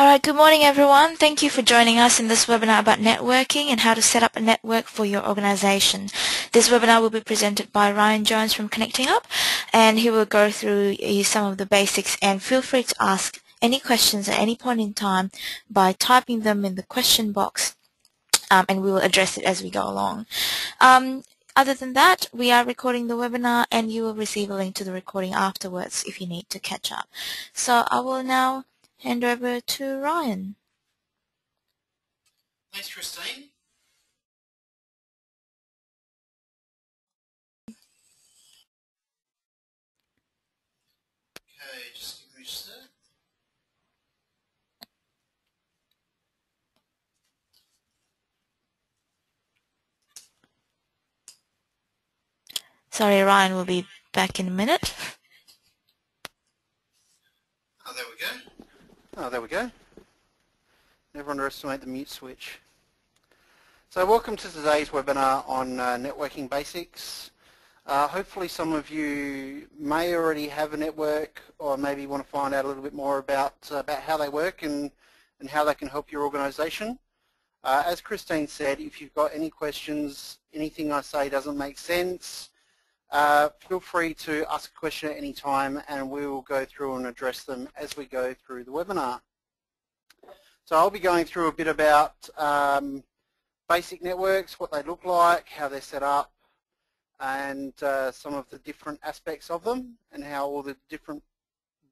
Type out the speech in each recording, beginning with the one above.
Alright, good morning everyone. Thank you for joining us in this webinar about networking and how to set up a network for your organization. This webinar will be presented by Ryan Jones from Connecting Up, and he will go through some of the basics, and feel free to ask any questions at any point in time by typing them in the question box, and we will address it as we go along. Other than that, we are recording the webinar and you will receive a link to the recording afterwards if you need to catch up. So I will now hand over to Ryan. Thanks, Christine. Okay, just give me a sec. Sorry, Ryan will be back in a minute. Oh, there we go. Oh, there we go. Never underestimate the mute switch. So welcome to today's webinar on networking basics. Hopefully some of you may already have a network, or maybe want to find out a little bit more about how they work and how they can help your organization. As Christine said, if you've got any questions, anything I say doesn't make sense, feel free to ask a question at any time and we will go through and address them as we go through the webinar. So I'll be going through a bit about basic networks, what they look like, how they're set up, and some of the different aspects of them and how all the different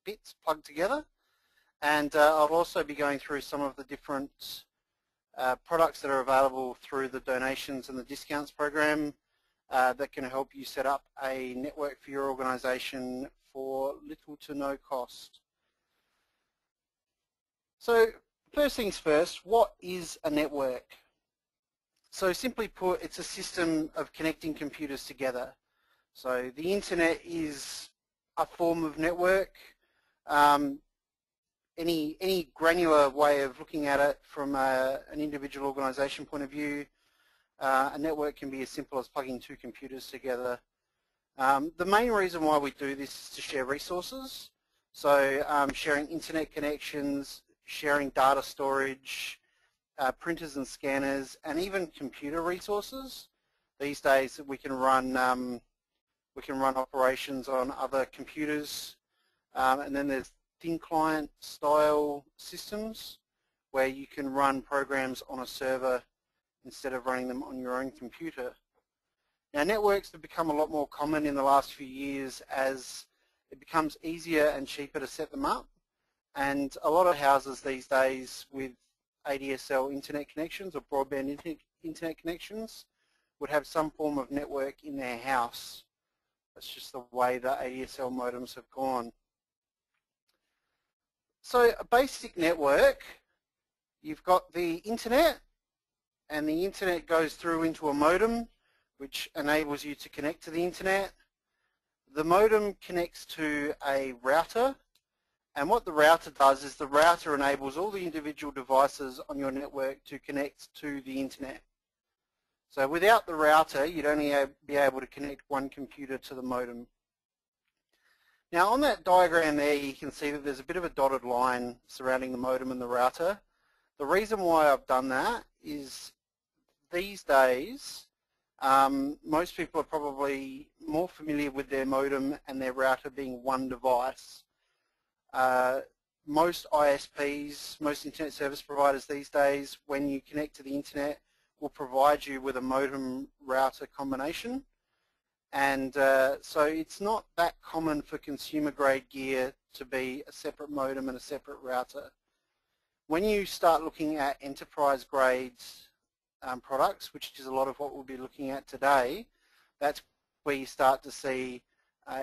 bits plug together. And I'll also be going through some of the different products that are available through the donations and the discounts program that can help you set up a network for your organization for little to no cost. So first things first, what is a network? So simply put, it's a system of connecting computers together. So the internet is a form of network. Any granular way of looking at it from an individual organization point of view, a network can be as simple as plugging two computers together. The main reason why we do this is to share resources. So sharing internet connections, sharing data storage, printers and scanners, and even computer resources. These days we can run operations on other computers, and then there's thin client style systems where you can run programs on a server instead of running them on your own computer. Now networks have become a lot more common in the last few years as it becomes easier and cheaper to set them up, and a lot of houses these days with ADSL internet connections or broadband internet connections would have some form of network in their house. That's just the way the ADSL modems have gone. So a basic network, you've got the internet, and the internet goes through into a modem which enables you to connect to the internet. The modem connects to a router, and what the router does is the router enables all the individual devices on your network to connect to the internet. So without the router, you'd only be able to connect one computer to the modem. Now on that diagram there, you can see that there's a bit of a dotted line surrounding the modem and the router. The reason why I've done that is these days, most people are probably more familiar with their modem and their router being one device. Most ISPs, most internet service providers these days, when you connect to the internet, will provide you with a modem router combination. And so it's not that common for consumer grade gear to be a separate modem and a separate router. When you start looking at enterprise grade products, which is a lot of what we'll be looking at today, that's where you start to see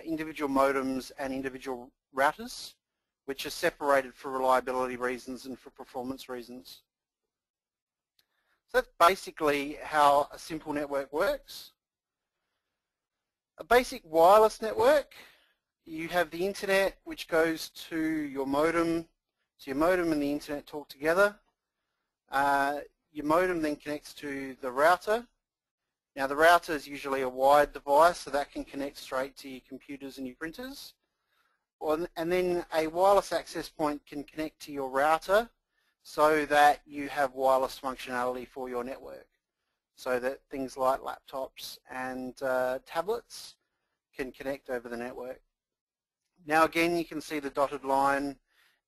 individual modems and individual routers, which are separated for reliability reasons and for performance reasons. So that's basically how a simple network works. A basic wireless network, you have the internet which goes to your modem. So your modem and the internet talk together. Your modem then connects to the router. Now the router is usually a wired device, so that can connect straight to your computers and your printers. And then a wireless access point can connect to your router so that you have wireless functionality for your network, so that things like laptops and tablets can connect over the network. Now again, you can see the dotted line.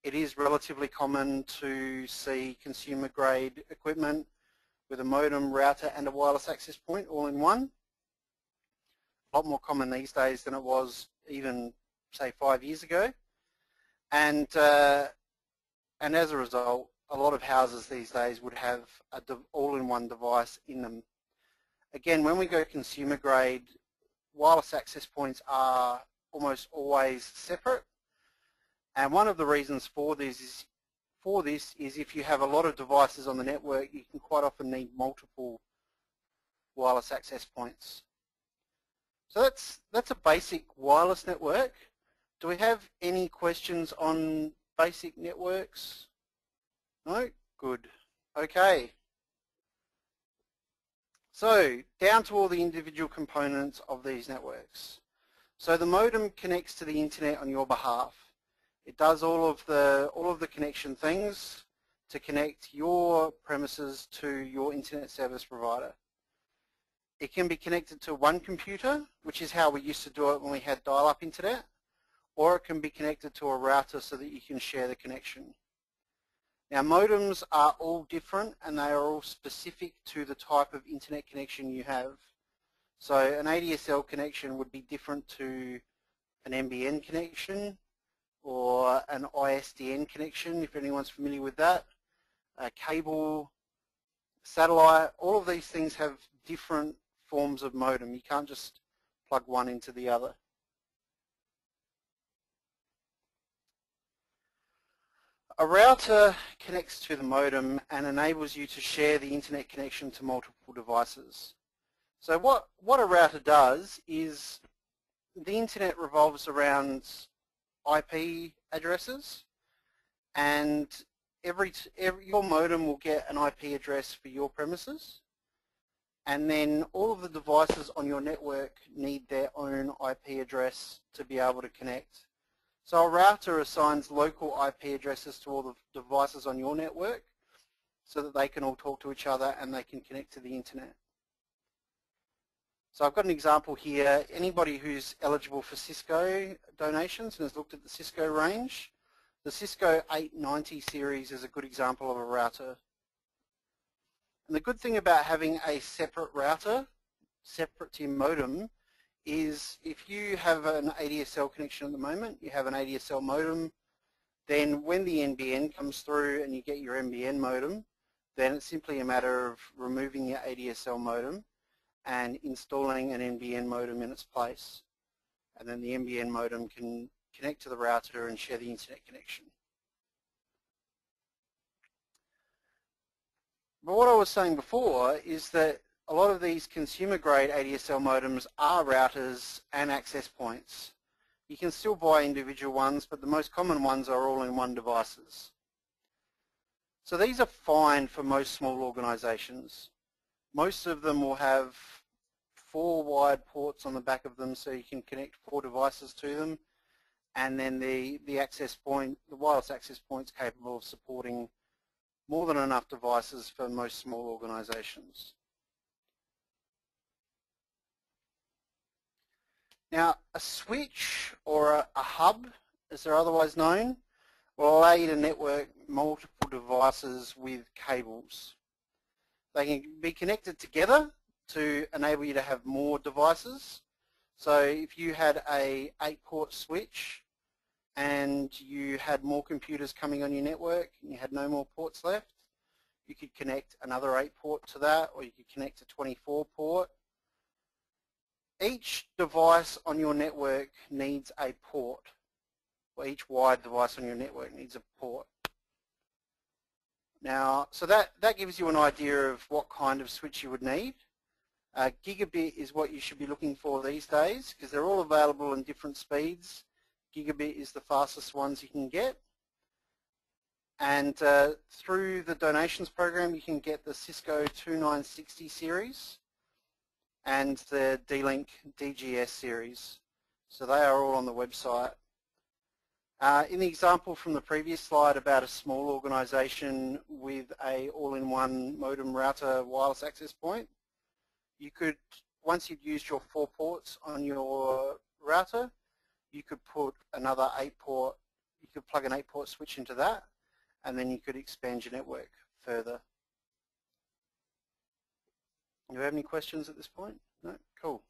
It is relatively common to see consumer grade equipment with a modem, router and a wireless access point all in one. A lot more common these days than it was even, say, 5 years ago. And as a result, a lot of houses these days would have an all-in-one device in them. Again, when we go consumer grade, wireless access points are almost always separate. And one of the reasons for this is if you have a lot of devices on the network, you can quite often need multiple wireless access points. So that's a basic wireless network. Do we have any questions on basic networks? No? Good. Okay. So down to all the individual components of these networks. So the modem connects to the internet on your behalf. It does all of the connection things to connect your premises to your internet service provider. It can be connected to one computer, which is how we used to do it when we had dial-up internet, or it can be connected to a router so that you can share the connection. Now modems are all different and they are all specific to the type of internet connection you have. So an ADSL connection would be different to an NBN connection or an ISDN connection, if anyone's familiar with that. Cable, satellite, all of these things have different forms of modem. You can't just plug one into the other. A router connects to the modem and enables you to share the internet connection to multiple devices. So what a router does is the internet revolves around IP addresses, and your modem will get an IP address for your premises, and then all of the devices on your network need their own IP address to be able to connect. So a router assigns local IP addresses to all the devices on your network so that they can all talk to each other and they can connect to the internet. So I've got an example here. Anybody who's eligible for Cisco donations and has looked at the Cisco range, the Cisco 890 series is a good example of a router. And the good thing about having a separate router, separate to your modem, is if you have an ADSL connection at the moment, you have an ADSL modem, then when the NBN comes through and you get your NBN modem, then it's simply a matter of removing your ADSL modem and installing an NBN modem in its place. And then the NBN modem can connect to the router and share the internet connection. But what I was saying before is that a lot of these consumer-grade ADSL modems are routers and access points. You can still buy individual ones, but the most common ones are all-in-one devices. So these are fine for most small organizations. Most of them will have 4 wide ports on the back of them so you can connect 4 devices to them, and then the access point, the wireless access point is capable of supporting more than enough devices for most small organizations. Now, a switch or a hub, as they're otherwise known, will allow you to network multiple devices with cables. They can be connected together to enable you to have more devices. So if you had a 8-port switch and you had more computers coming on your network and you had no more ports left, you could connect another 8-port to that, or you could connect a 24-port. Each device on your network needs a port, or each wired device on your network needs a port. Now, so that gives you an idea of what kind of switch you would need. Gigabit is what you should be looking for these days because they're all available in different speeds. Gigabit is the fastest ones you can get. And through the donations program you can get the Cisco 2960 series and the D-Link DGS series. So they are all on the website. In the example from the previous slide about a small organization with a all-in-one modem router wireless access point, you could, once you've used your 4 ports on your router, you could put another 8-port, you could plug an 8-port switch into that, and then you could expand your network further. Do you have any questions at this point? No? Cool.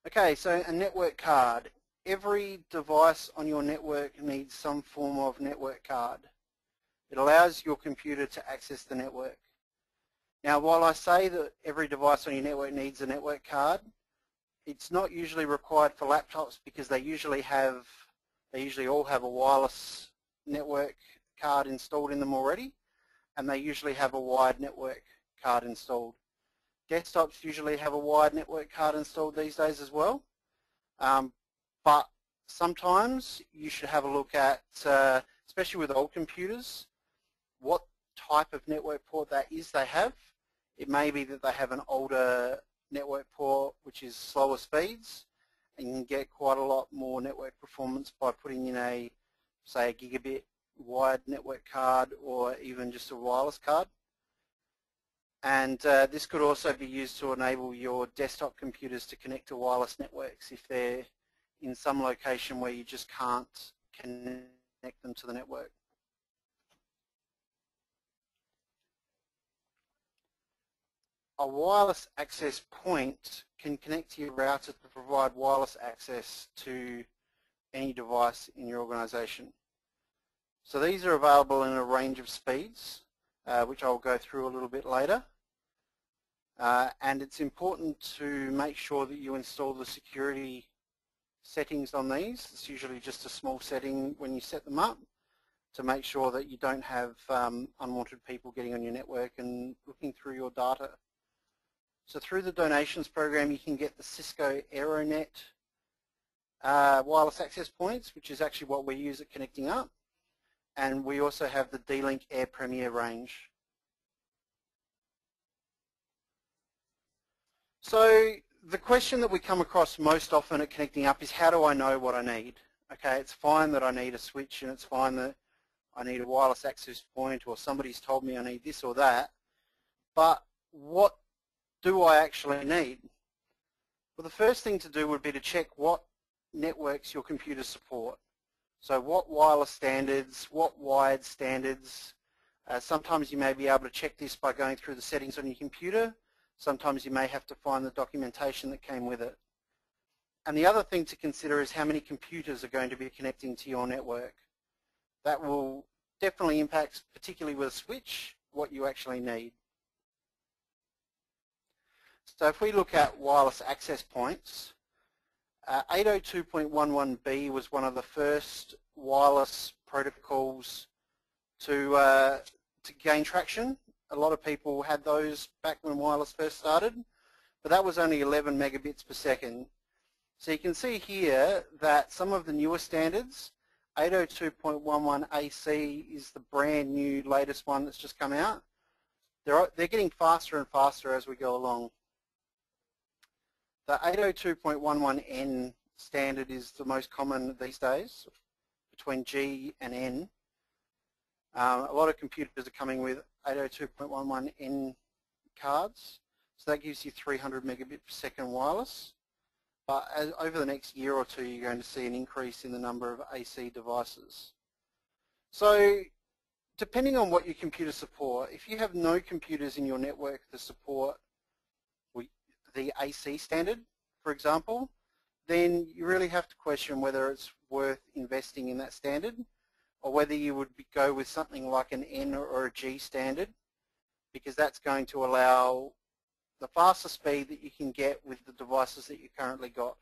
Okay, so a network card. Every device on your network needs some form of network card. It allows your computer to access the network. Now, while I say that every device on your network needs a network card, it's not usually required for laptops because they usually all have a wireless network card installed in them already, and they usually have a wired network card installed. Desktops usually have a wired network card installed these days as well, but sometimes you should have a look at, especially with old computers, what type of network port that is they have. It may be that they have an older network port which is slower speeds, and you can get quite a lot more network performance by putting in a, say, a gigabit wired network card or even just a wireless card. And this could also be used to enable your desktop computers to connect to wireless networks if they're in some location where you just can't connect them to the network. A wireless access point can connect to your router to provide wireless access to any device in your organization. So these are available in a range of speeds, which I'll go through a little bit later. And it's important to make sure that you install the security settings on these. It's usually just a small setting when you set them up to make sure that you don't have unwanted people getting on your network and looking through your data. So through the donations program, you can get the Cisco AeroNet wireless access points, which is actually what we use at Connecting Up. And we also have the D-Link Air Premier range. So the question that we come across most often at Connecting Up is, how do I know what I need? Okay, it's fine that I need a switch, and it's fine that I need a wireless access point, or somebody's told me I need this or that, but what do I actually need? Well, the first thing to do would be to check what networks your computers support. So what wireless standards, what wired standards. Sometimes you may be able to check this by going through the settings on your computer. Sometimes you may have to find the documentation that came with it. And the other thing to consider is how many computers are going to be connecting to your network. That will definitely impact, particularly with a switch, what you actually need. So if we look at wireless access points, 802.11b was one of the first wireless protocols to gain traction. A lot of people had those back when wireless first started, but that was only 11 megabits per second. So you can see here that some of the newer standards, 802.11ac is the brand new latest one that's just come out. They're getting faster and faster as we go along. The 802.11n standard is the most common these days, between G and N. A lot of computers are coming with 802.11n cards, so that gives you 300 megabit per second wireless. But over the next year or two, you're going to see an increase in the number of AC devices. So depending on what your computers support, if you have no computers in your network that support the AC standard, for example, then you really have to question whether it's worth investing in that standard, or whether you would go with something like an N or a G standard, because that's going to allow the faster speed that you can get with the devices that you currently got.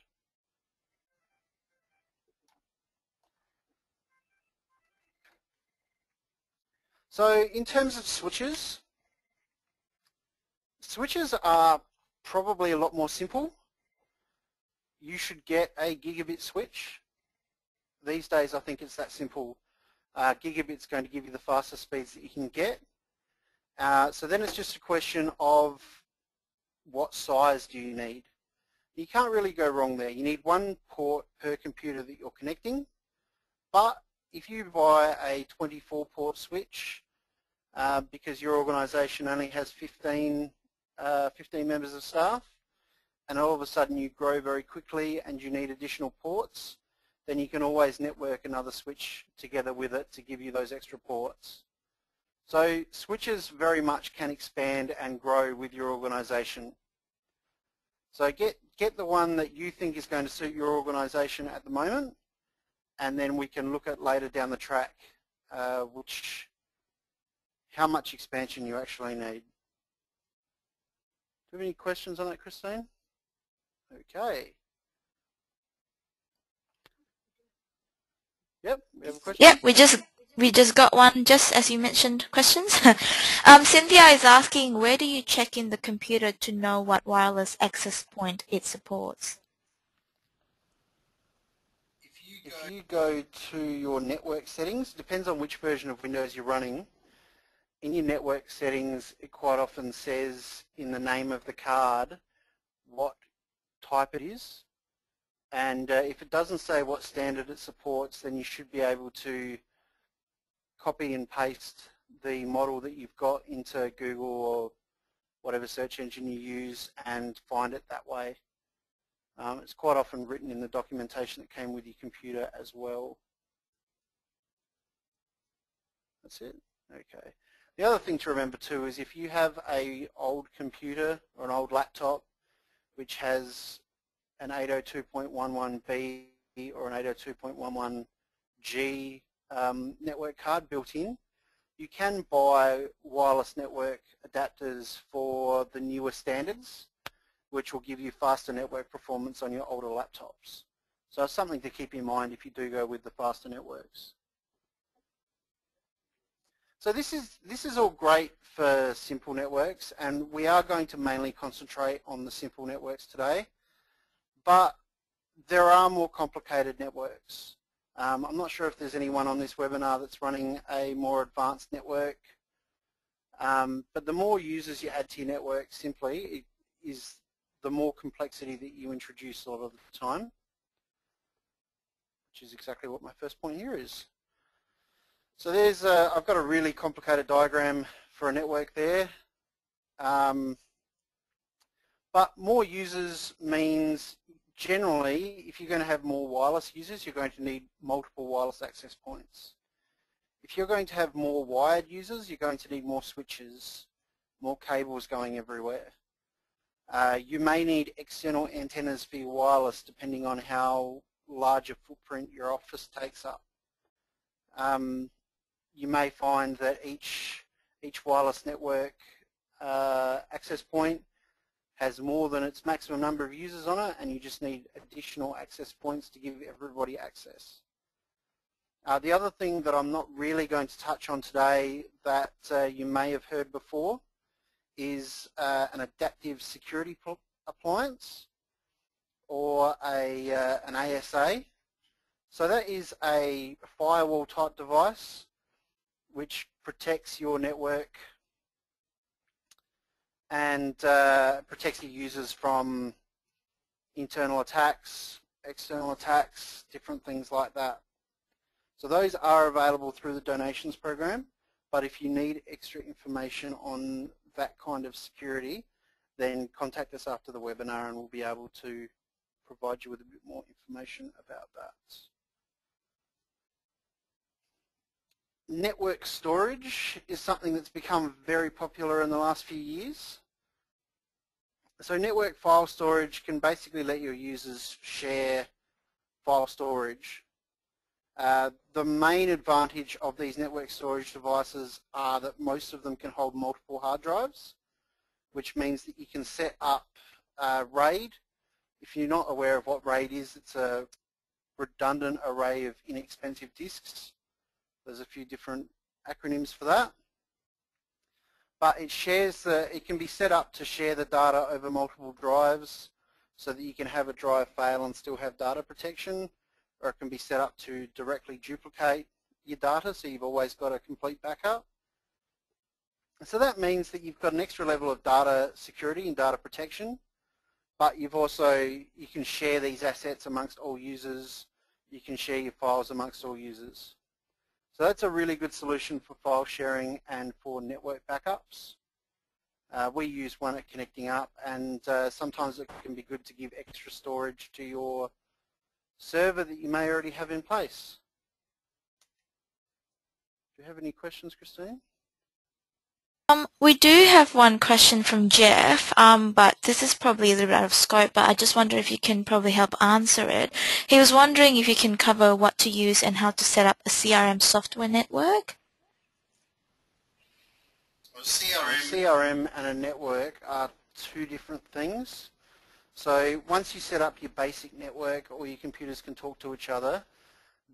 So in terms of switches, switches are probably a lot more simple. You should get a gigabit switch. These days I think it's that simple. Gigabit's going to give you the fastest speeds that you can get. So then it's just a question of what size do you need. You can't really go wrong there. You need one port per computer that you're connecting, but if you buy a 24 port switch because your organisation only has 15 members of staff, and all of a sudden you grow very quickly and you need additional ports, then you can always network another switch together with it to give you those extra ports. So switches very much can expand and grow with your organisation. So get the one that you think is going to suit your organisation at the moment, and then we can look at later down the track how much expansion you actually need. Do you have any questions on that, Christine? Okay. Yep, we have a question. Yep, we just got one, just as you mentioned, questions. Cynthia is asking, where do you check in the computer to know what wireless access point it supports? If you go to your network settings, depends on which version of Windows you're running. In your network settings, it quite often says in the name of the card what type it is. And if it doesn't say what standard it supports, then you should be able to copy and paste the model that you've got into Google or whatever search engine you use and find it that way. It's quite often written in the documentation that came with your computer as well. That's it? Okay. The other thing to remember too is if you have an old computer or an old laptop which has an 802.11b or an 802.11g network card built in, you can buy wireless network adapters for the newer standards, which will give you faster network performance on your older laptops. So it's something to keep in mind if you do go with the faster networks. So this is all great for simple networks, and we are going to mainly concentrate on the simple networks today. But there are more complicated networks. I'm not sure if there's anyone on this webinar that's running a more advanced network, but the more users you add to your network simply is the more complexity that you introduce a lot of the time, which is exactly what my first point here is. So there's I've got a really complicated diagram for a network there. But more users means generally if you're going to have more wireless users, you're going to need multiple wireless access points. If you're going to have more wired users, you're going to need more switches, more cables going everywhere. You may need external antennas for your wireless depending on how large a footprint your office takes up. You may find that each wireless network access point has more than its maximum number of users on it, and you just need additional access points to give everybody access. The other thing that I'm not really going to touch on today that you may have heard before is an adaptive security appliance, or an ASA. So that is a firewall type device which protects your network and protects your users from internal attacks, external attacks, different things like that. So those are available through the donations program, but if you need extra information on that kind of security, then contact us after the webinar and we'll be able to provide you with a bit more information about that. Network storage is something that's become very popular in the last few years. So network file storage can basically let your users share file storage. The main advantage of these network storage devices are that most of them can hold multiple hard drives, which means that you can set up RAID. If you're not aware of what RAID is, it's a redundant array of inexpensive disks. There's a few different acronyms for that. But it can be set up to share the data over multiple drives so that you can have a drive fail and still have data protection, or it can be set up to directly duplicate your data so you've always got a complete backup. And so that means that you've got an extra level of data security and data protection, but you've also, you can share these assets amongst all users. You can share your files amongst all users. So that's a really good solution for file sharing and for network backups. We use one at Connecting Up, and sometimes it can be good to give extra storage to your server that you may already have in place. Do you have any questions, Christine? We do have one question from Jeff, but this is probably a little bit out of scope, but I just wonder if you can probably help answer it. He was wondering if you can cover what to use and how to set up a CRM software network. Well, CRM and a network are two different things. So once you set up your basic network, all your computers can talk to each other,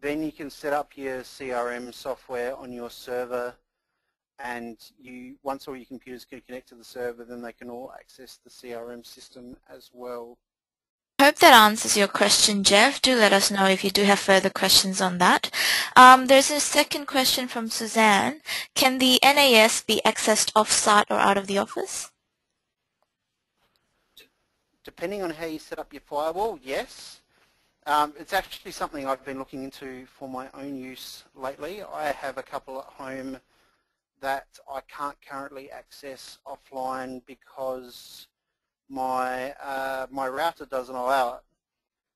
then you can set up your CRM software on your server, and once all your computers can connect to the server, then they can all access the CRM system as well. I hope that answers your question, Jeff. Do let us know if you do have further questions on that. There's a second question from Suzanne. Can the NAS be accessed off-site or out of the office? Depending on how you set up your firewall, yes. It's actually something I've been looking into for my own use lately. I have a couple at home that I can't currently access offline because my router doesn't allow it.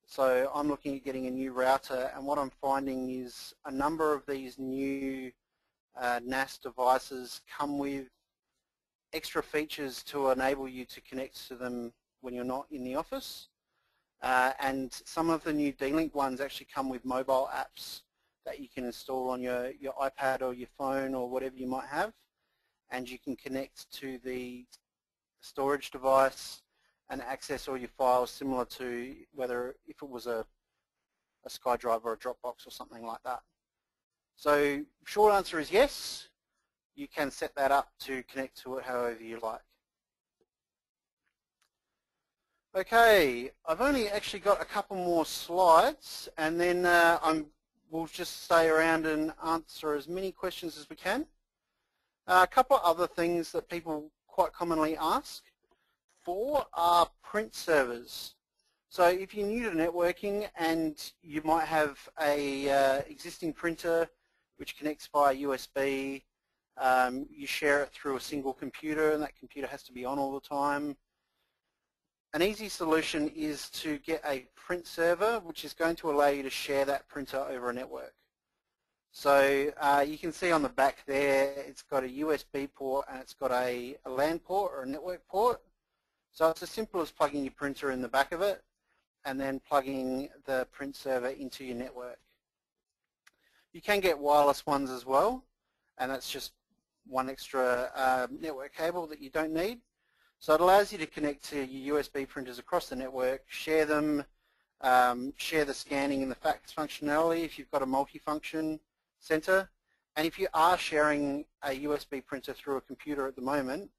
So I'm looking at getting a new router, and what I'm finding is a number of these new NAS devices come with extra features to enable you to connect to them when you're not in the office. And some of the new D-Link ones actually come with mobile apps that you can install on your iPad or your phone or whatever you might have, and you can connect to the storage device and access all your files similar to if it was a SkyDrive or a Dropbox or something like that. So short answer is yes, you can set that up to connect to it however you like. Okay, I've only actually got a couple more slides, and then we'll just stay around and answer as many questions as we can. A couple of other things that people quite commonly ask for are print servers. So if you're new to networking and you might have a existing printer which connects via USB, you share it through a single computer, and that computer has to be on all the time. An easy solution is to get a print server, which is going to allow you to share that printer over a network. So you can see on the back there, it's got a USB port and it's got a LAN port or a network port. So it's as simple as plugging your printer in the back of it and then plugging the print server into your network. You can get wireless ones as well, and that's just one extra network cable that you don't need. So it allows you to connect to your USB printers across the network, share them, share the scanning and the fax functionality if you've got a multifunction center. And if you are sharing a USB printer through a computer at the moment,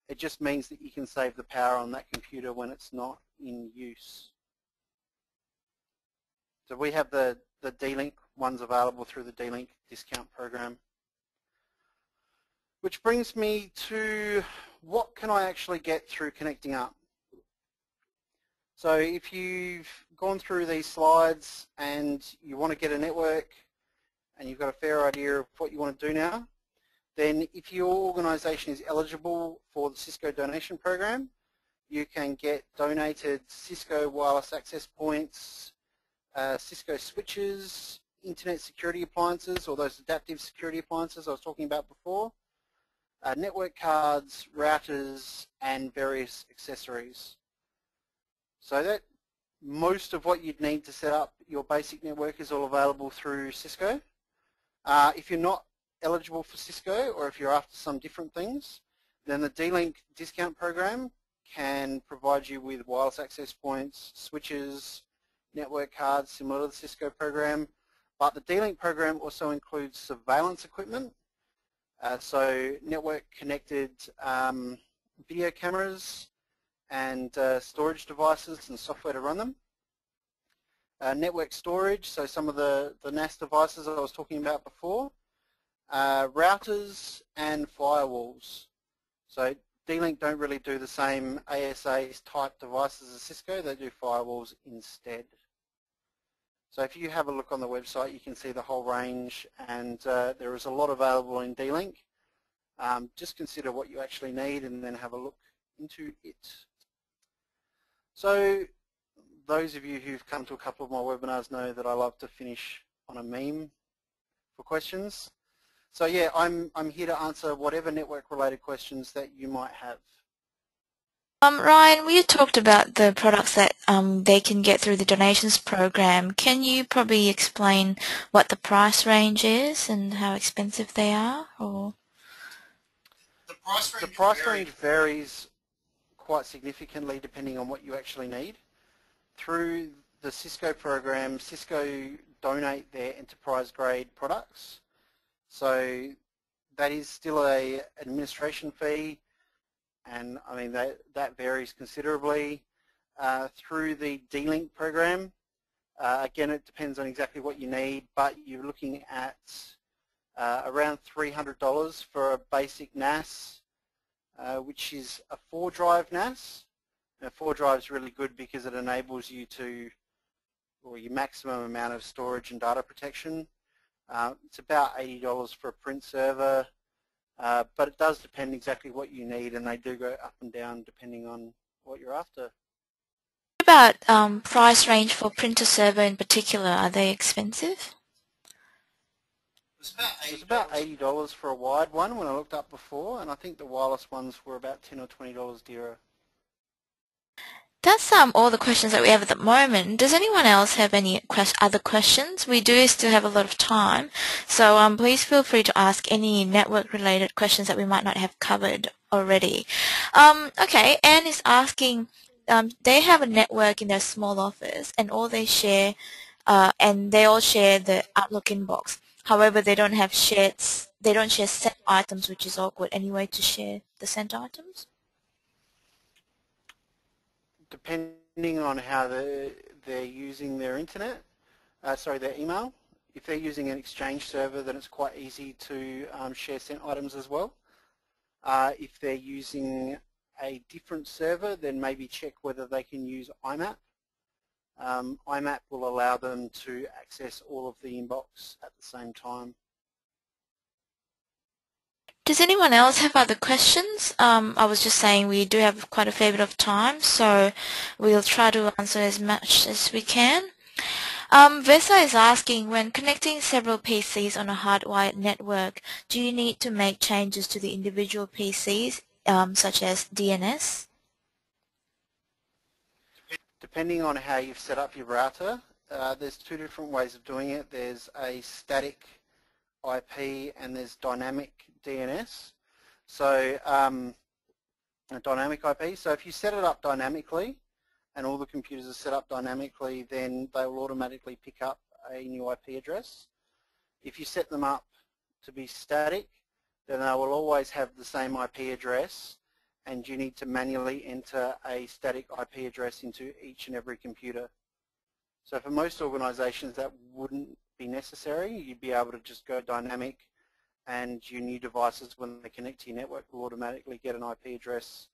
it just means that you can save the power on that computer when it's not in use. So we have the D-Link ones available through the D-Link discount program. Which brings me to what can I actually get through Connecting Up. So if you've gone through these slides and you want to get a network and you've got a fair idea of what you want to do now, then if your organization is eligible for the Cisco donation program, you can get donated Cisco wireless access points, Cisco switches, internet security appliances, or those adaptive security appliances I was talking about before, network cards, routers, and various accessories. So that most of what you'd need to set up your basic network is all available through Cisco. If you're not eligible for Cisco, or if you're after some different things, then the D-Link discount program can provide you with wireless access points, switches, network cards similar to the Cisco program. But the D-Link program also includes surveillance equipment, so network connected video cameras and storage devices and software to run them. Network storage, so some of the NAS devices I was talking about before. Routers and firewalls. So D-Link don't really do the same ASA's type devices as Cisco. They do firewalls instead. So if you have a look on the website, you can see the whole range, and there is a lot available in D-Link. Just consider what you actually need and then have a look into it. So those of you who've come to a couple of my webinars know that I love to finish on a meme for questions. So yeah, I'm here to answer whatever network-related questions that you might have. Ryan, we talked about the products that they can get through the donations program. Can you probably explain what the price range is and how expensive they are? Or the price range varies quite significantly depending on what you actually need. Through the Cisco program, Cisco donate their enterprise-grade products. So that is still an administration fee, and I mean that varies considerably. Through the D-Link program, again it depends on exactly what you need, but you're looking at around $300 for a basic NAS, which is a 4-drive NAS. Now 4-drive is really good because it enables you to, or your maximum amount of storage and data protection. It's about $80 for a print server, but it does depend exactly what you need, and they do go up and down depending on what you're after. what about price range for printer server in particular? Are they expensive? It was about $80 for a wired one when I looked up before, and I think the wireless ones were about $10 or $20 dearer. That's all the questions that we have at the moment. Does anyone else have any other questions? We do still have a lot of time, so please feel free to ask any network-related questions that we might not have covered already. Okay, Anne is asking, they have a network in their small office, and all they share, and they all share the Outlook inbox. However, they don't share sent items, which is awkward. Any way to share the sent items? Depending on how they're using their internet, their email. If they're using an Exchange server, then it's quite easy to share sent items as well. If they're using a different server, then maybe check whether they can use IMAP. IMAP will allow them to access all of the inbox at the same time. Does anyone else have other questions? I was just saying we do have quite a fair bit of time, so we'll try to answer as much as we can. Vesa is asking, when connecting several PCs on a hardwired network, do you need to make changes to the individual PCs, such as DNS? Depending on how you've set up your router, there's two different ways of doing it. There's a static IP and there's dynamic DNS. So a dynamic IP. So if you set it up dynamically and all the computers are set up dynamically, then they will automatically pick up a new IP address. If you set them up to be static, then they will always have the same IP address, and you need to manually enter a static IP address into each and every computer. So for most organizations that wouldn't be necessary. You'd be able to just go dynamic, and your new devices, when they connect to your network, will automatically get an IP address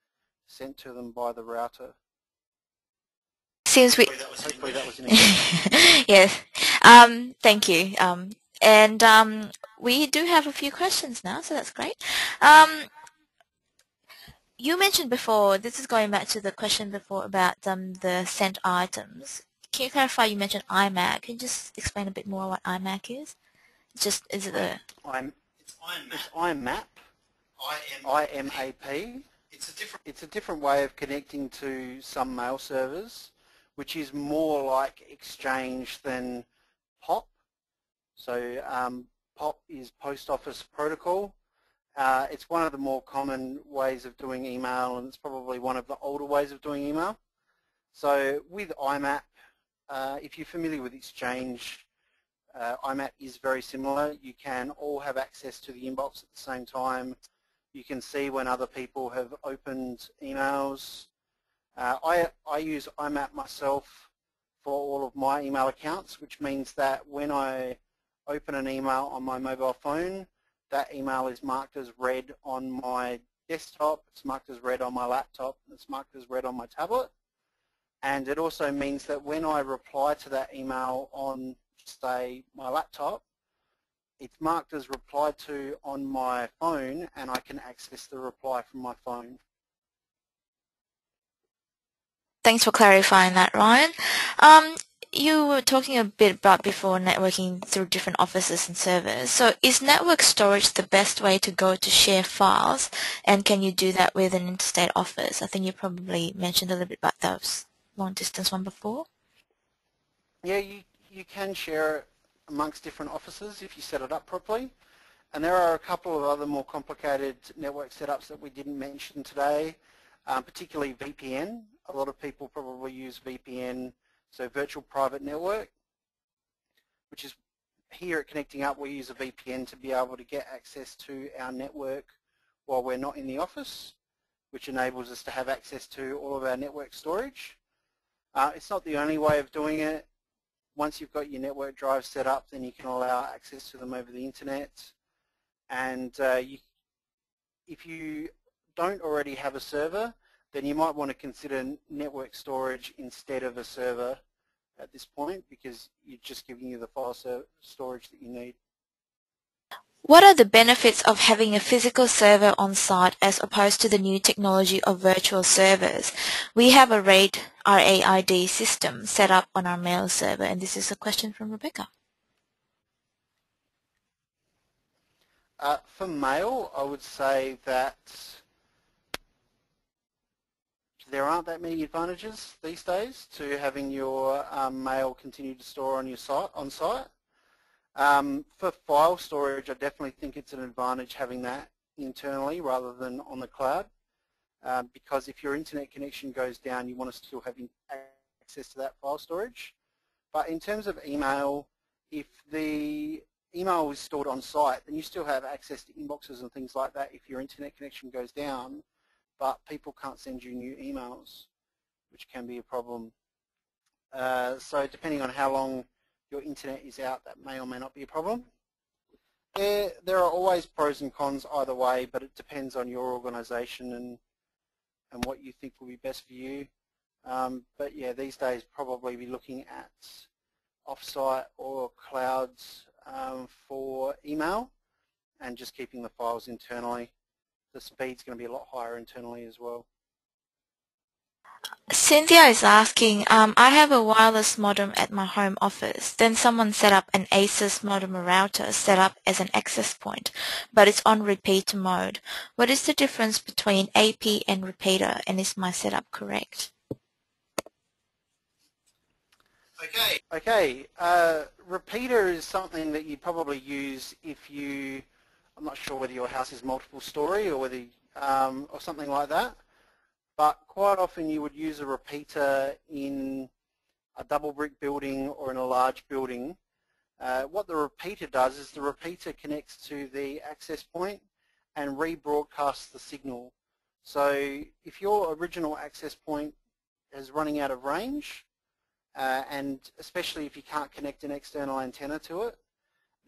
sent to them by the router. Seems we Hopefully that was an example. yes. Thank you. And we do have a few questions now, so that's great. You mentioned before, this is going back to the question before about the sent items. Can you clarify, you mentioned IMAC. Can you just explain a bit more what IMAC is? Is it a... It's IMAP. IMAP. It's a different way of connecting to some mail servers, which is more like Exchange than POP. So POP is Post Office Protocol. It's one of the more common ways of doing email, and it's probably one of the older ways of doing email. So with IMAP, if you're familiar with Exchange, IMAP is very similar. You can all have access to the inbox at the same time. You can see when other people have opened emails. I use IMAP myself for all of my email accounts, which means that when I open an email on my mobile phone, that email is marked as read on my desktop, it's marked as red on my laptop, it's marked as red on my tablet. And it also means that when I reply to that email on, say, my laptop, it's marked as replied to on my phone, and I can access the reply from my phone. Thanks for clarifying that, Ryan. You were talking a bit about before networking through different offices and servers. So is network storage the best way to go to share files? And can you do that with an interstate office? I think you probably mentioned a little bit about those long distance one before. Yeah, you can share it amongst different offices if you set it up properly. And there are a couple of other more complicated network setups that we didn't mention today, particularly VPN. A lot of people probably use VPN, so virtual private network, which is here at Connecting Up, we use a VPN to be able to get access to our network while we're not in the office, which enables us to have access to all of our network storage. It's not the only way of doing it. Once you've got your network drive set up, then you can allow access to them over the internet. And if you don't already have a server, then you might want to consider network storage instead of a server at this point, because you're just giving you the file storage that you need. What are the benefits of having a physical server on site as opposed to the new technology of virtual servers? We have a RAID system set up on our mail server, and this is a question from Rebecca. For mail, I would say that there aren't that many advantages these days to having your mail continue to store on your site. For file storage, I definitely think it's an advantage having that internally rather than on the cloud, because if your internet connection goes down, you want to still have access to that file storage. But in terms of email, if the email is stored on site, then you still have access to inboxes and things like that if your internet connection goes down, but people can't send you new emails, which can be a problem. So depending on how long your internet is out, that may or may not be a problem. There are always pros and cons either way, but it depends on your organisation and what you think will be best for you. But yeah, these days probably be looking at off-site or clouds for email and just keeping the files internally. The speed's going to be a lot higher internally as well. Cynthia is asking, I have a wireless modem at my home office. Then someone set up an ASUS modem router set up as an access point, but it's on repeater mode. What is the difference between AP and repeater, and is my setup correct? Okay. Repeater is something that you probably use if you, I'm not sure whether your house is multiple story or whether, or something like that. But quite often you would use a repeater in a double brick building or in a large building. What the repeater does is the repeater connects to the access point and rebroadcasts the signal. So if your original access point is running out of range, and especially if you can't connect an external antenna to it,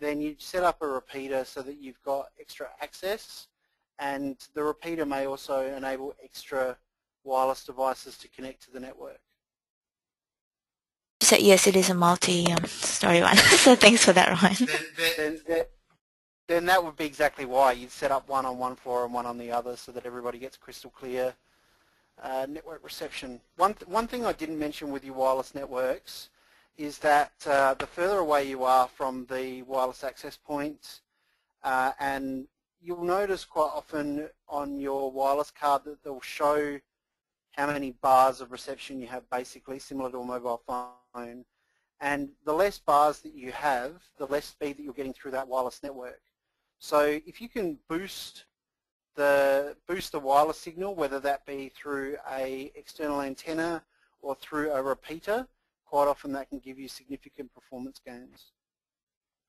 then you set up a repeater so that you've got extra access, and the repeater may also enable extra wireless devices to connect to the network. So yes, it is a multi-story one. So thanks for that, Ryan. Then that would be exactly why you'd set up one on one floor and one on the other so that everybody gets crystal clear network reception. One thing I didn't mention with your wireless networks is that the further away you are from the wireless access point, and you'll notice quite often on your wireless card that they'll show how many bars of reception you have, basically similar to a mobile phone. And the less bars that you have, the less speed that you're getting through that wireless network. So if you can boost the wireless signal, whether that be through a external antenna or through a repeater, quite often that can give you significant performance gains.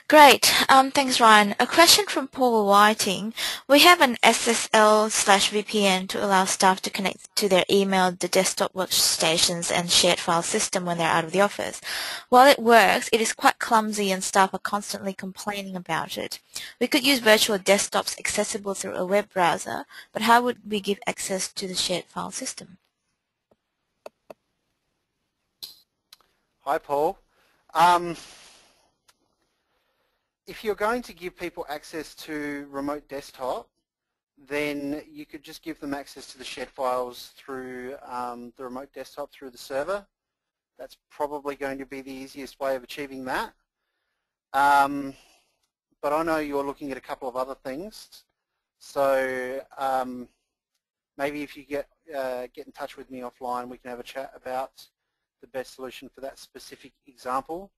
Great. Thanks, Ryan. A question from Paul Whiting. We have an SSL/VPN to allow staff to connect to their email, the desktop workstations, and shared file system when they're out of the office. While it works, it is quite clumsy and staff are constantly complaining about it. We could use virtual desktops accessible through a web browser, but how would we give access to the shared file system? Hi, Paul. If you're going to give people access to remote desktop, then you could just give them access to the shared files through the remote desktop through the server. That's probably going to be the easiest way of achieving that. But I know you're looking at a couple of other things. So maybe if you get in touch with me offline, we can have a chat about the best solution for that specific example.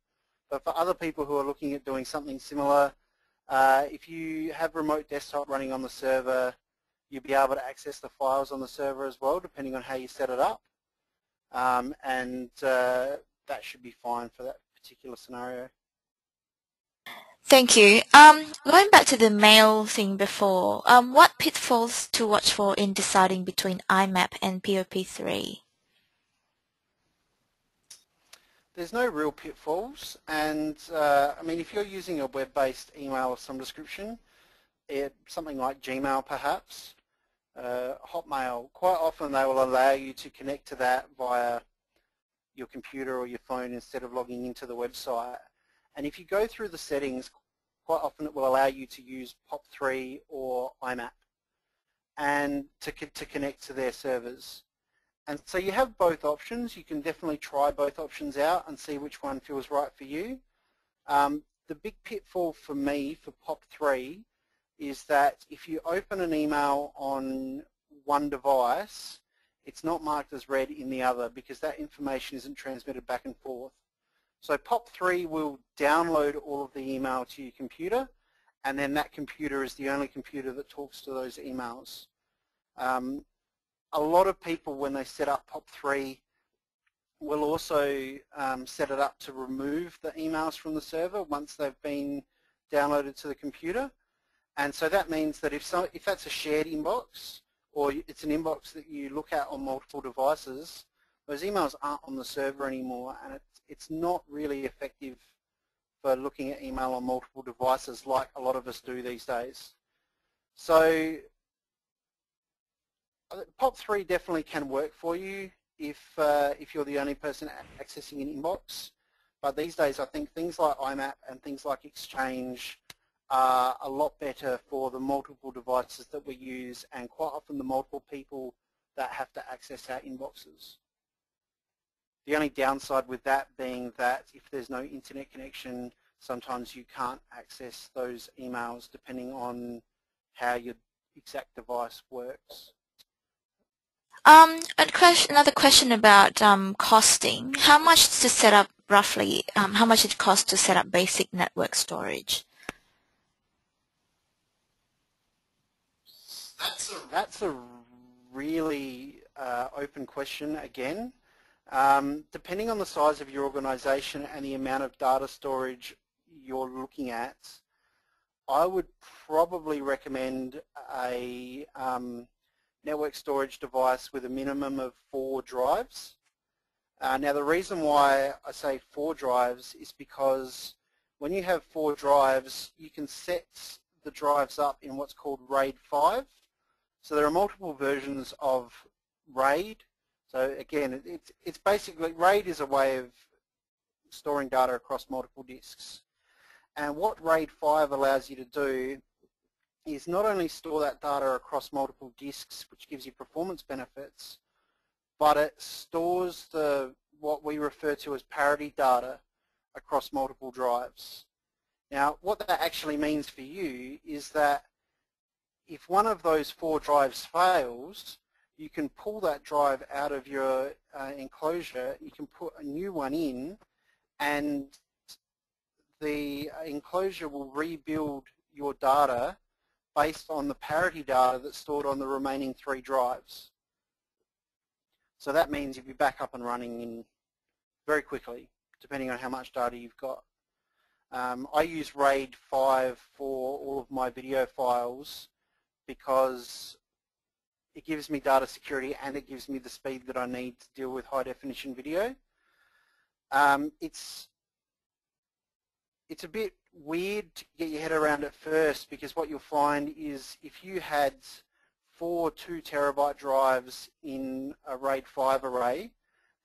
But for other people who are looking at doing something similar, if you have remote desktop running on the server, you'll be able to access the files on the server as well, depending on how you set it up. That should be fine for that particular scenario. Thank you. Going back to the mail thing before, what pitfalls to watch for in deciding between IMAP and POP3? There's no real pitfalls, and I mean, if you're using a web-based email of some description, something like Gmail perhaps, Hotmail, quite often they will allow you to connect to that via your computer or your phone instead of logging into the website. And if you go through the settings, quite often it will allow you to use POP3 or IMAP and to connect to their servers. And so you have both options. You can definitely try both options out and see which one feels right for you. The big pitfall for me for POP3 is that if you open an email on one device, it's not marked as read in the other because that information isn't transmitted back and forth. So POP3 will download all of the email to your computer, and then that computer is the only computer that talks to those emails. A lot of people, when they set up POP3, will also set it up to remove the emails from the server once they've been downloaded to the computer. And so that means that if that's a shared inbox, or it's an inbox that you look at on multiple devices, those emails aren't on the server anymore, and it's not really effective for looking at email on multiple devices like a lot of us do these days. So POP3 definitely can work for you if you're the only person accessing an inbox, but these days I think things like IMAP and things like Exchange are a lot better for the multiple devices that we use and quite often the multiple people that have to access our inboxes. The only downside with that being that if there's no internet connection, sometimes you can't access those emails depending on how your exact device works. Another question about costing. How much to set up roughly? How much it costs to set up basic network storage? That's a really open question again. Depending on the size of your organization and the amount of data storage you're looking at, I would probably recommend a network storage device with a minimum of 4 drives. Now the reason why I say 4 drives is because when you have 4 drives, you can set the drives up in what's called RAID 5. So there are multiple versions of RAID. So again, it's basically, RAID is a way of storing data across multiple disks. And what RAID 5 allows you to do is not only store that data across multiple disks, which gives you performance benefits, but it stores what we refer to as parity data across multiple drives. Now, what that actually means for you is that if one of those 4 drives fails, you can pull that drive out of your enclosure, you can put a new one in, and the enclosure will rebuild your data based on the parity data that's stored on the remaining 3 drives. So that means you'll be back up and running in very quickly, depending on how much data you've got. I use RAID 5 for all of my video files because it gives me data security and it gives me the speed that I need to deal with high definition video. It's a bit weird to get your head around at first, because what you'll find is if you had 4 2 terabyte drives in a RAID 5 array,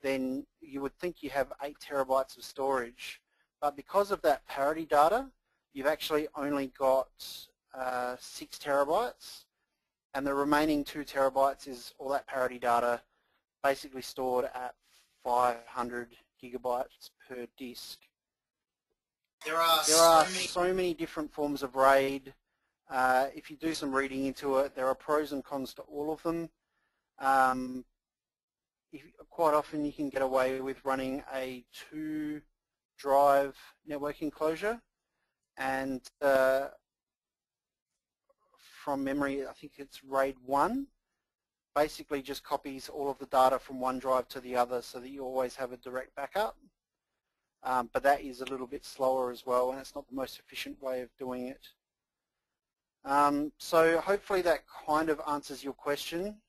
then you would think you have 8 terabytes of storage. But because of that parity data, you've actually only got 6 terabytes, and the remaining 2 terabytes is all that parity data basically stored at 500 gigabytes per disk. There are so many different forms of RAID. If you do some reading into it, there are pros and cons to all of them. Quite often you can get away with running a 2-drive network enclosure, and from memory I think it's RAID 1, basically just copies all of the data from one drive to the other so that you always have a direct backup. But that is a little bit slower as well, and it's not the most efficient way of doing it. So hopefully that kind of answers your question.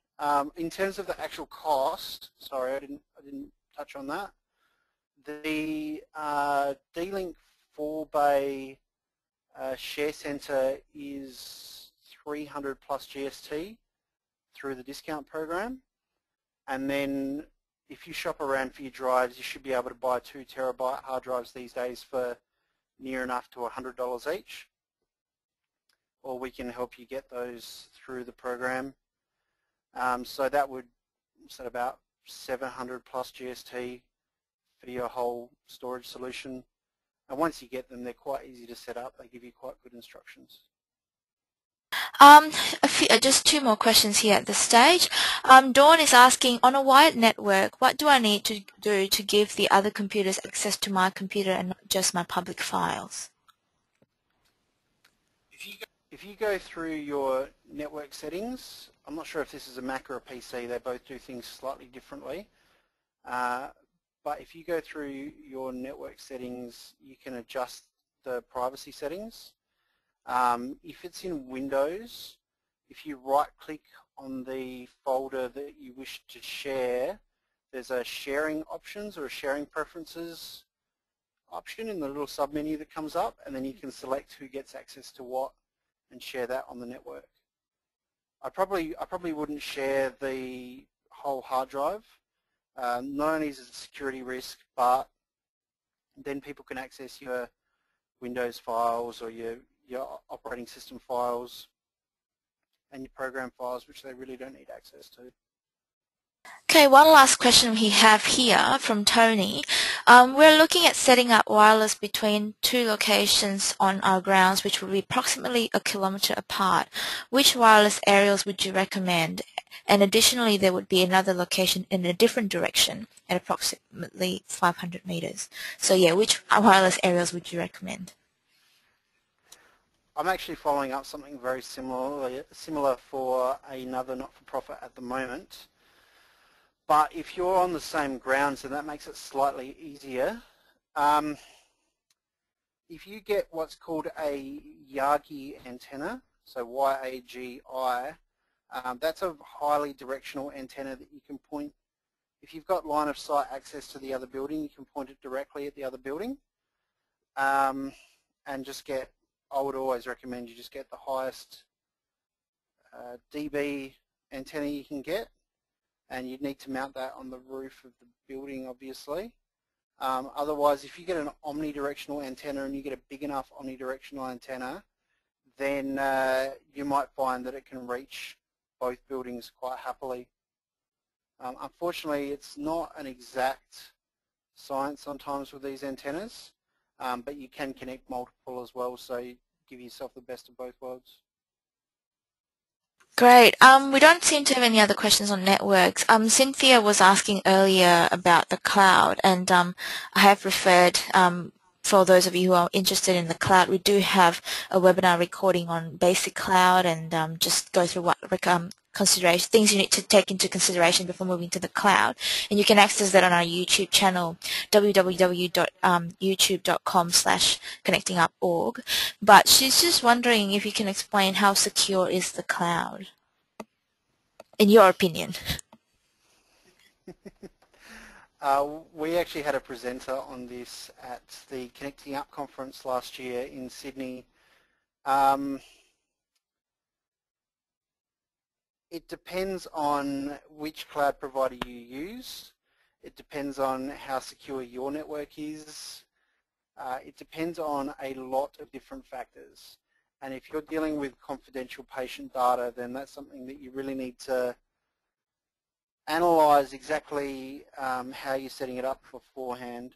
In terms of the actual cost, sorry, I didn't touch on that. The D-Link 4-bay share center is 300 plus GST through the discount program, and then if you shop around for your drives, you should be able to buy 2 terabyte hard drives these days for near enough to $100 each, or we can help you get those through the program. So that would set about 700 plus GST for your whole storage solution. And once you get them, they're quite easy to set up. They give you quite good instructions. Just 2 more questions here at this stage. Dawn is asking, on a wired network, what do I need to do to give the other computers access to my computer and not just my public files? If you go through your network settings, I'm not sure if this is a Mac or a PC, they both do things slightly differently. But if you go through your network settings, you can adjust the privacy settings. If it's in Windows, if you right-click on the folder that you wish to share, there's a sharing options or a sharing preferences option in the little submenu that comes up, and then you can select who gets access to what and share that on the network. I probably wouldn't share the whole hard drive. Not only is it a security risk, but then people can access your Windows files or your operating system files and your program files, which they really don't need access to. Okay, one last question we have here from Tony. We're looking at setting up wireless between 2 locations on our grounds, which will be approximately 1 kilometer apart. Which wireless aerials would you recommend? And additionally, there would be another location in a different direction at approximately 500 meters. So yeah, which wireless aerials would you recommend? I'm actually following up something very similar for another not-for-profit at the moment. But if you're on the same grounds, then that makes it slightly easier. If you get what's called a Yagi antenna, so Y-A-G-I, that's a highly directional antenna that you can point. If you've got line of sight access to the other building, you can point it directly at the other building, and just get, I would always recommend you just get the highest dB antenna you can get, and you'd need to mount that on the roof of the building, obviously. Otherwise, if you get an omnidirectional antenna and you get a big enough omnidirectional antenna, then you might find that it can reach both buildings quite happily. Unfortunately, it's not an exact science sometimes with these antennas, but you can connect multiple as well, so you give yourself the best of both worlds. Great. We don't seem to have any other questions on networks. Cynthia was asking earlier about the cloud, and I have referred for those of you who are interested in the cloud, we do have a webinar recording on basic cloud and just go through what consideration things you need to take into consideration before moving to the cloud. And you can access that on our YouTube channel, www.youtube.com/connectingup.org. But she's just wondering if you can explain how secure is the cloud, in your opinion. We actually had a presenter on this at the Connecting Up conference last year in Sydney. It depends on which cloud provider you use. It depends on how secure your network is. It depends on a lot of different factors. And if you're dealing with confidential patient data, then that's something that you really need to analyze exactly how you're setting it up beforehand.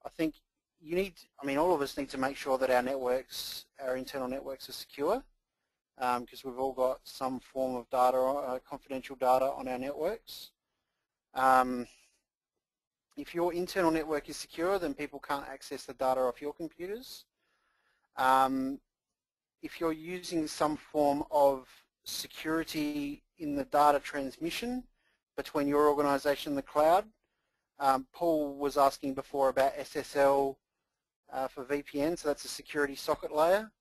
I think you need, all of us need to make sure that our networks, our internal networks are secure, because we've all got some form of data, confidential data on our networks. If your internal network is secure, then people can't access the data off your computers. If you're using some form of security in the data transmission between your organisation and the cloud, Paul was asking before about SSL for VPN, so that's a security socket layer.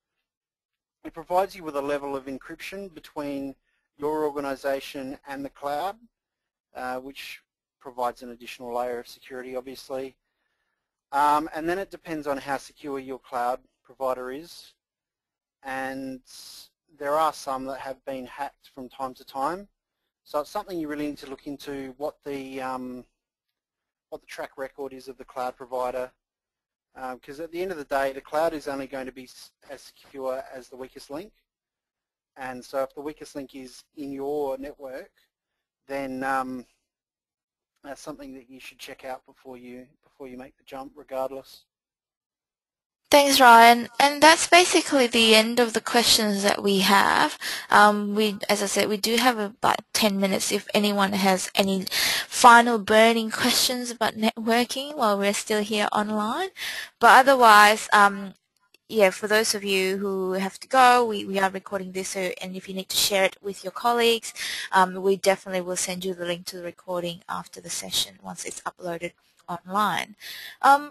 It provides you with a level of encryption between your organisation and the cloud, which provides an additional layer of security, obviously. And then it depends on how secure your cloud provider is. And there are some that have been hacked from time to time. So it's something you really need to look into, what the track record is of the cloud provider. Because at the end of the day, the cloud is only going to be as secure as the weakest link. And so if the weakest link is in your network, then that's something that you should check out before you make the jump, regardless. Thanks, Ryan. And that's basically the end of the questions that we have. As I said, we do have about 10 minutes if anyone has any final burning questions about networking while we're still here online. But otherwise, yeah, for those of you who have to go, we are recording this, so, and if you need to share it with your colleagues, we definitely will send you the link to the recording after the session once it's uploaded online.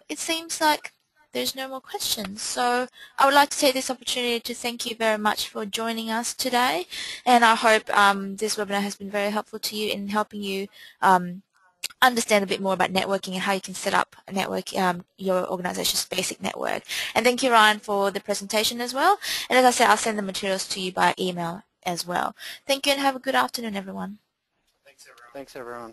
It seems like there's no more questions, so I would like to take this opportunity to thank you very much for joining us today, and I hope this webinar has been very helpful to you in helping you understand a bit more about networking and how you can set up a network, your organization's basic network. And thank you, Ryan, for the presentation as well. And as I said, I'll send the materials to you by email as well. Thank you and have a good afternoon, everyone. Thanks, everyone.